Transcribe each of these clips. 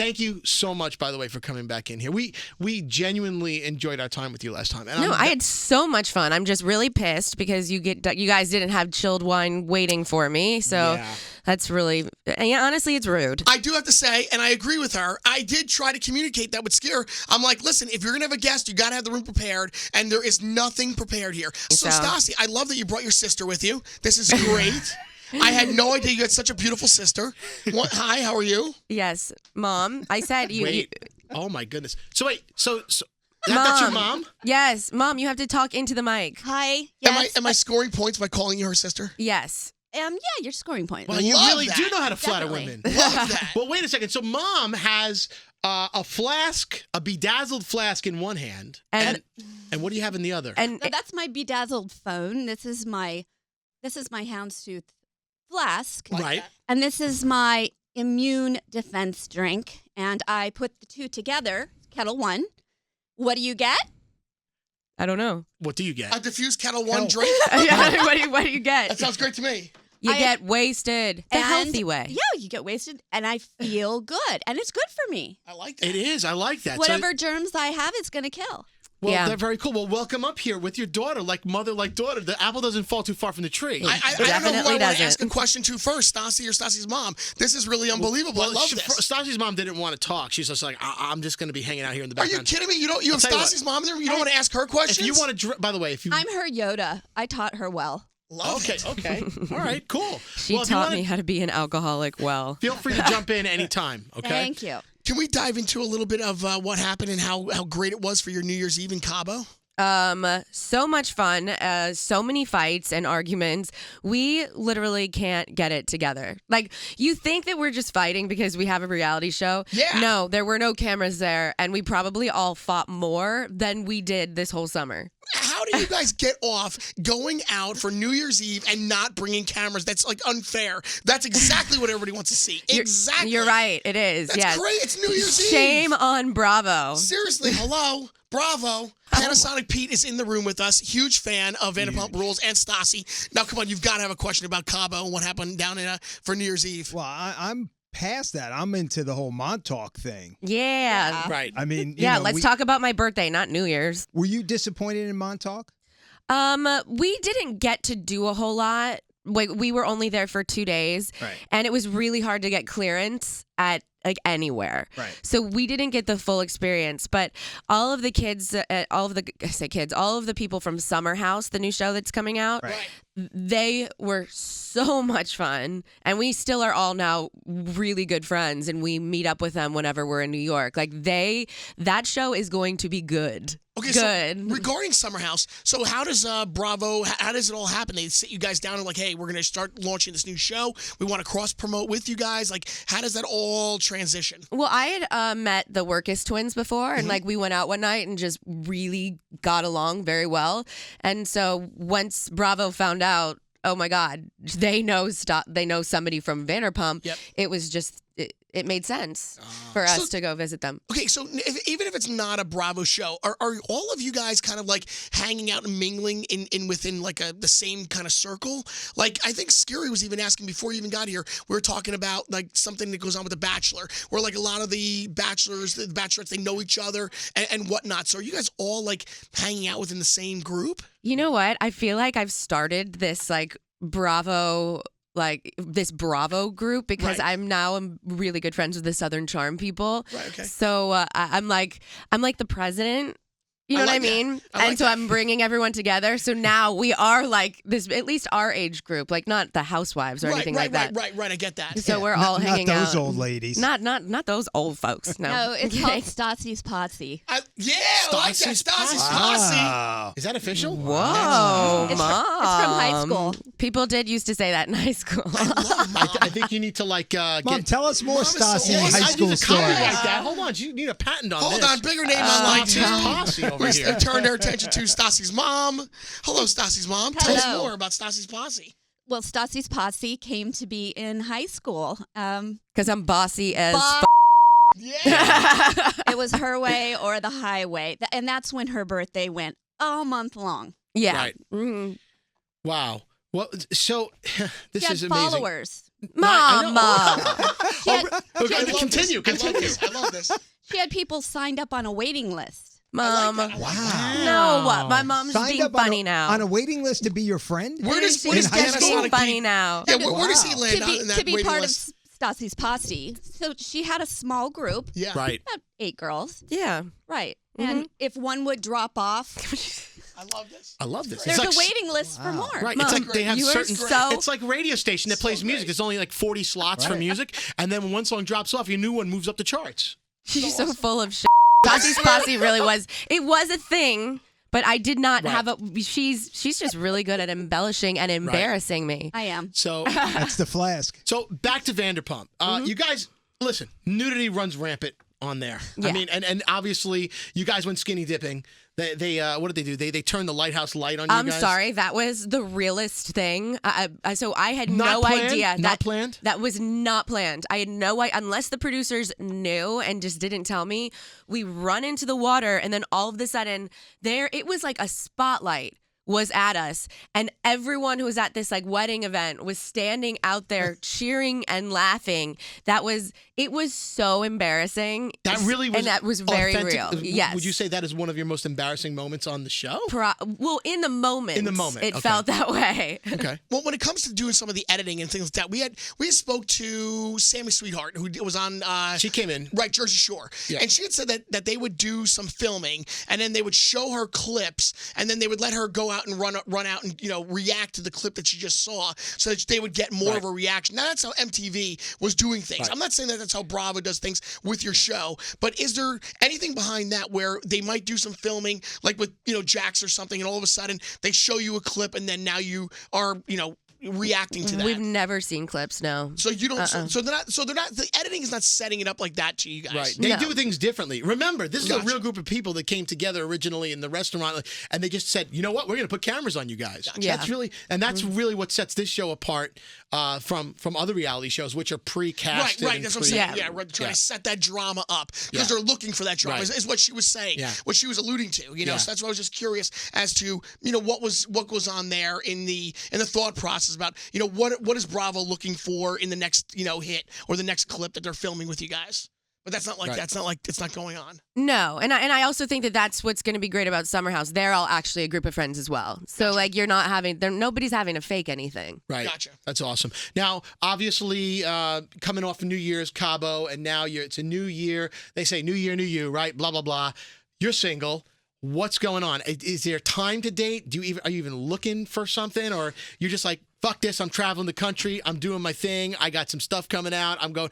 thank you so much, by the way, for coming back in here. We genuinely enjoyed our time with you last time. And I had so much fun. I'm just really pissed because you guys didn't have chilled wine waiting for me. So that's really, honestly, it's rude. I do have to say, and I agree with her, I did try to communicate that with Skier. I'm like, listen, if you're going to have a guest, you got to have the room prepared, and there is nothing prepared here. So, Stassi, I love that you brought your sister with you. This is great. I had no idea you had such a beautiful sister. Hi, how are you? Yes, Mom. I said you. Wait. Oh, my goodness. So, wait. So that's your mom? Yes. Mom, you have to talk into the mic. Hi. Yes. Am I scoring points by calling you her sister? Yes. Yeah, you're scoring points. Well, you really do know how to flatter women. Love that. Well, wait a second. So, Mom has a flask, a bedazzled flask in one hand. And what do you have in the other? So that's my bedazzled phone. This is my houndstooth flask. Right. And this is my immune defense drink. And I put the two together, Kettle One. What do you get? I don't know. What do you get? A diffused Kettle One drink. What do you get? That sounds great to me. You get wasted the healthy way. Yeah, you get wasted, and I feel good, and it's good for me. I like that. It is. I like that. Whatever germs I have, it's going to kill. Well, they're very cool. Well, welcome up here with your daughter, like mother, like daughter. The apple doesn't fall too far from the tree. I don't know who I want to ask a question to first, Stassi or Stassi's mom. This is really unbelievable. I love this. Stassi's mom didn't want to talk. She's just like, I'm just going to be hanging out here in the background. Are you kidding me? You have Stassi's mom there? You don't want to ask her questions? If you want to, by the way, I'm her Yoda. I taught her well. Okay. All right, cool. She taught me how to be an alcoholic well. Feel free to jump in anytime, okay? Thank you. Can we dive into a little bit of what happened and how great it was for your New Year's Eve in Cabo? So much fun, so many fights and arguments. We literally can't get it together. Like, you think that we're just fighting because we have a reality show. Yeah. No, there were no cameras there, and we probably all fought more than we did this whole summer. How do you guys get off going out for New Year's Eve and not bringing cameras? That's like unfair. That's exactly what everybody wants to see. Exactly. You're right. It is. That's great. It's New Year's Eve. Shame on Bravo. Seriously. Hello. Bravo. Panasonic Pete is in the room with us. Huge fan of Vanderpump Rules and Stassi. Now, come on. You've got to have a question about Cabo and what happened down in for New Year's Eve. Well, I'm past that. I'm into the whole Montauk thing. Yeah. Right. I mean, let's talk about my birthday, not New Year's. Were you disappointed in Montauk? We didn't get to do a whole lot. We were only there for 2 days, right. And it was really hard to get clearance at anywhere. Right. So we didn't get the full experience, but all of the kids, all of the people from Summer House, the new show that's coming out, right. They were so much fun, and we still are all now really good friends, and we meet up with them whenever we're in New York. That show is going to be good. Okay, good. So regarding Summer House, so how does Bravo, how does it all happen? They sit you guys down and like, hey, we're going to start launching this new show. We want to cross-promote with you guys. Like, how does that all transition? Well, I had met the Workus twins before, and we went out one night and just really got along very well. And so once Bravo found out, oh my God, they know somebody from Vanderpump, it was just... It made sense for us to go visit them. Okay, so even if it's not a Bravo show, are all of you guys kind of like hanging out and mingling in within like the same kind of circle? Like, I think Scary was even asking before you even got here, we were talking about like something that goes on with The Bachelor, where like a lot of the bachelors, the bachelorettes, they know each other and whatnot. So are you guys all like hanging out within the same group? You know what? I feel like I've started this like Bravo... this Bravo group because I'm really good friends with the Southern Charm people. Right, okay. So I'm like the president. You know what I mean? So I'm bringing everyone together. So now we are like this, at least our age group, like not the housewives or anything like that. Right. I get that. So we're all hanging out. Not those old ladies. Not those old folks. No, it's called Stassi's Posse. I like that. Stassi's Posse. Is that official? Whoa, It's Mom. It's from high school. People did used to say that in high school. I think you need to Mom, tell us more Stassi high school stories. Like that. Hold on, you need a patent on this. Hold on, bigger name online too. Posse over here. Turned our attention to Stassi's mom. Hello, Stassi's mom. Hello. Tell us more about Stassi's Posse. Well, Stassi's Posse came to be in high school. Because I'm bossy as Yeah. It was her way or the highway. And that's when her birthday went all month long. Yeah. Right. Mm-hmm. Wow. Well, so this She is had amazing. followers. Mama. Okay, continue. I love this. She had people signed up on a waiting list. Mama. Wow. No, what? My mom's Signed being up funny now. on a waiting list to be your friend? Where does She's high just school? being funny now. Yeah, where does he land To in that be waiting part list? of Stassi's posse. So she had a small group, Yeah. Right. about 8 girls. Yeah. Right. And if one would drop off, I love this. I love this. there's It's a like, waiting list for more. Right. Mom, it's like they have you are certain. so- It's like a radio station that plays music. It's only like 40 slots for Right. music, and then when one song drops off, your new one moves up the charts. She's so full of shit. Stassi's posse really was. It was a thing, but I did not have a. She's just really good at embellishing and embarrassing me. I am. So That's the flask. So back to Vanderpump. You guys, listen, nudity runs rampant on there. I Yeah. mean, and obviously you guys went skinny dipping. They what did they do? They turned the lighthouse light on you I'm guys. sorry, that was the realest thing. So I had Not no planned? idea. Not planned? That was not planned. I had no idea, unless the producers knew and just didn't tell me. We run into the water, and then all of a sudden, it was like a spotlight was at us, and everyone who was at this like wedding event was standing out there cheering and laughing. It was so embarrassing. That really was, and that was very authentic. real. Yes. Would you say that is one of your most embarrassing moments on the show? Well, in the moment, it okay. felt that way. Okay. Well, when it comes to doing some of the editing and things like that, we had spoke to Sammy Sweetheart, who was on. She came in. Right, Jersey Shore, Yeah. and she had said that they would do some filming, and then they would show her clips, and then they would let her go out and run out and react to the clip that she just saw, so that they would get more of a reaction. Now that's how MTV was doing things. Right. I'm not saying that that's how Bravo does things with your show, but is there anything behind that where they might do some filming, like with Jax or something, and all of a sudden they show you a clip, and then now you are reacting to that? We've never seen clips, no. So you don't. So they're not. The editing is not setting it up like that to you guys. Right. They No. do things differently. Remember, this is Gotcha. a real group of people that came together originally in the restaurant, and they just said, you know what, we're going to put cameras on you guys. Yeah. That's really what sets this show apart from other reality shows, which are pre-cast. Right. That's what I'm saying. Yeah. Yeah, we're trying to set that drama up because they're looking for that drama. Right. Is what she was saying. Yeah. What she was alluding to. Yeah. So that's why I was just curious as to what goes on there in the thought process about what is Bravo looking for in the next hit or the next clip that they're filming with you guys. But that's not like it's not going on. No, and I also think that that's what's going to be great about Summer House. They're all actually a group of friends as well. So like nobody's having to fake anything. Right. Gotcha. That's awesome. Now, obviously, coming off of New Year's, Cabo, and now it's a new year. They say new year, new you, right? Blah, blah, blah. You're single. What's going on? Is there time to date? Are you even looking for something? Or you're just like, fuck this, I'm traveling the country. I'm doing my thing. I got some stuff coming out. I'm going...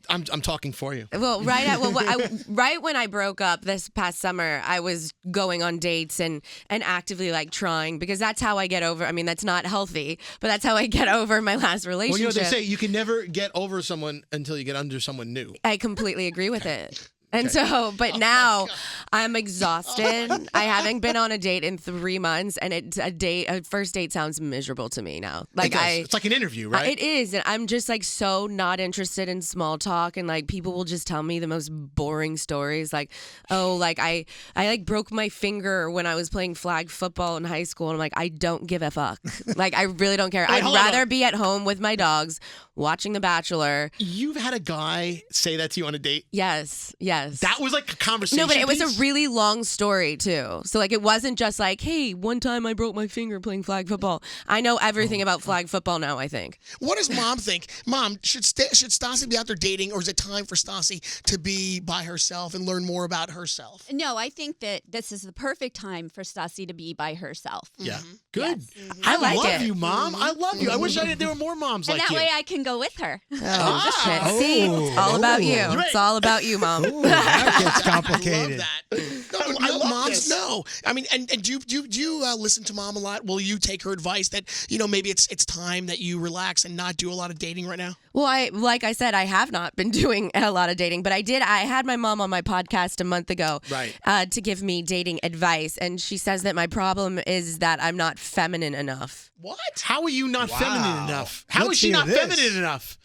I'm talking for you. Well, right when I broke up this past summer, I was going on dates and actively like trying, because that's how I get over. I mean, that's not healthy, but that's how I get over my last relationship. Well, they say you can never get over someone until you get under someone new. I completely agree with it. And so, but now I'm exhausted. I haven't been on a date in 3 months, and a first date sounds miserable to me now. Like it's like an interview, right? It is, and I'm just like so not interested in small talk, and like people will just tell me the most boring stories, like, oh, like I like broke my finger when I was playing flag football in high school, and I'm like, I don't give a fuck. Like I really don't care. Wait, I'd rather be at home with my dogs watching The Bachelor. You've had a guy say that to you on a date? Yes. That was like a conversation. No, but it was piece? a really long story too. So like it wasn't just like, hey, one time I broke my finger playing flag football. I know everything about flag football now, I think. What does Mom think? Mom, should Stassi be out there dating, or is it time for Stassi to be by herself and learn more about herself? No, I think that this is the perfect time for Stassi to be by herself. Yeah. Good. Yes. I like love it. you, Mom. I love you. I wish there were more moms And like that you. way I can go with her. Oh, shit. See, it's all about you. Right. It's all about you, Mom. Ooh, that gets I complicated. love that. No, I love moms this. know. I mean, and do you listen to Mom a lot? Will you take her advice that maybe it's time that you relax and not do a lot of dating right now? Well, like I said, I have not been doing a lot of dating, but I had my mom on my podcast a month ago, Right. to give me dating advice, and she says that my problem is that I'm not feminine enough. What? How are you not feminine Wow. enough? How Let's is she hear not this. feminine enough?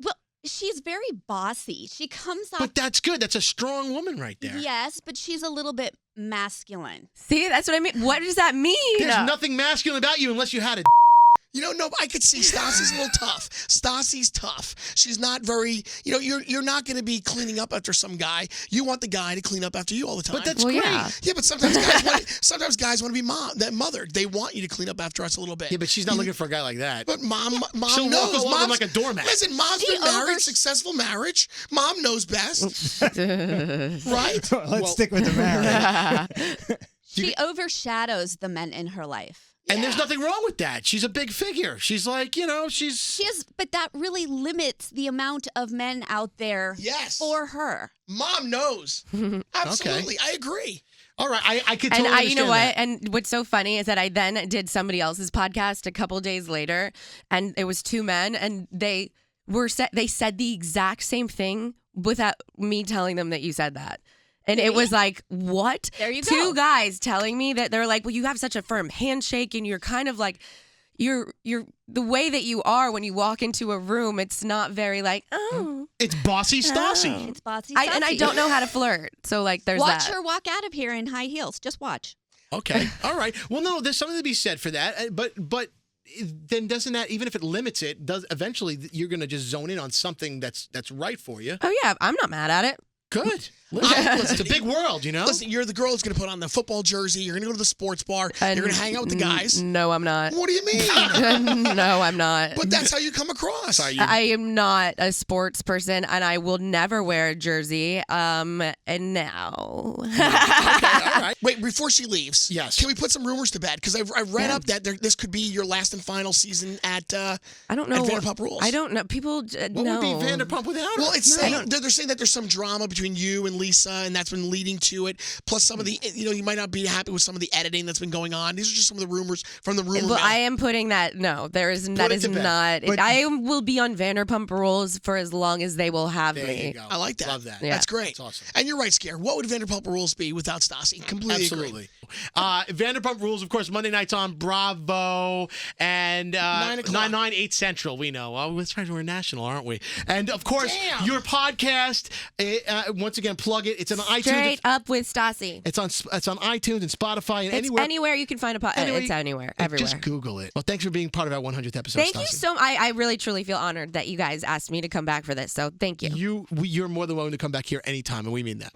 Well, she's very bossy. She comes off. But that's good. That's a strong woman right there. Yes, but she's a little bit masculine. See, that's what I mean. What does that mean? There's nothing masculine about you unless you had a. No, I could see Stassi's a little tough. Stassi's tough. She's not very, you're not going to be cleaning up after some guy. You want the guy to clean up after you all the time. But that's Well, great. yeah. Yeah, but sometimes guys want to be mothered. They want you to clean up after us a little bit. Yeah, but she's not looking for a guy like that. But mom She'll knows. walk all over him Mom's- like a doormat. Listen, mom's been married, successful marriage. Mom knows best, right? Let's stick with the marriage. She overshadows the men in her life. And there's nothing wrong with that. She's a big figure. She's like, she's... She is, but that really limits the amount of men out there Yes. for her. Mom knows. Absolutely. I agree. All right, I could And totally you know understand what? And what's so funny is that I then did somebody else's podcast a couple days later, and it was two men, and they said the exact same thing without me telling them that you said that. And it was like, what? There you go. Two guys telling me that they're like, well, you have such a firm handshake, and you're kind of like, you're the way that you are when you walk into a room. It's not very like, oh. It's bossy Stassi. It's bossy. And I Stassi. don't know how to flirt. So like, there's Watch that. her walk out of here in high heels. Just watch. Okay, all right. Well, no, there's something to be said for that. But then doesn't that, even if it limits it, does eventually you're going to just zone in on something that's right for you? Oh yeah, I'm not mad at it. Good. Listen, it's a big world, Listen, you're the girl who's going to put on the football jersey. You're going to go to the sports bar. You're going to hang out with the guys. No, I'm not. What do you mean? No, I'm not. But that's how you come across. I am not a sports person, and I will never wear a jersey. And now. Okay, all right. Wait, before she leaves, Yes. can we put some rumors to bed? Because I've read up that this could be your last and final season at I don't know. at Vanderpump Rules. I don't know. People What no. would be Vanderpump without her? Well, it's saying they're saying that there's some drama between you and Lisa, and that's been leading to it. Plus, some of the you might not be happy with some of the editing that's been going on. These are just some of the rumors from the rumor mill. Well, I am putting that. No, that is not. But- I will be on Vanderpump Rules for as long as they will have There me. you go. I like that. Love that. Yeah. That's great. That's awesome. And you're right, Scare. What would Vanderpump Rules be without Stassi? Completely agree. Absolutely. Vanderpump Rules, of course, Monday nights on Bravo and 9 o'clock. 9, 8 Central. We know. We're national, aren't we? And, of course, Damn. your podcast, once again, plug it. It's on iTunes. Straight up with Stassi. It's on iTunes and Spotify and It's anywhere you can find a podcast. Anywhere It's you- anywhere, everywhere. Just Google it. Well, thanks for being part of our 100th episode, Thank you Stassi. so much. I really, truly feel honored that you guys asked me to come back for this. So thank you. You're more than willing to come back here anytime, and we mean that.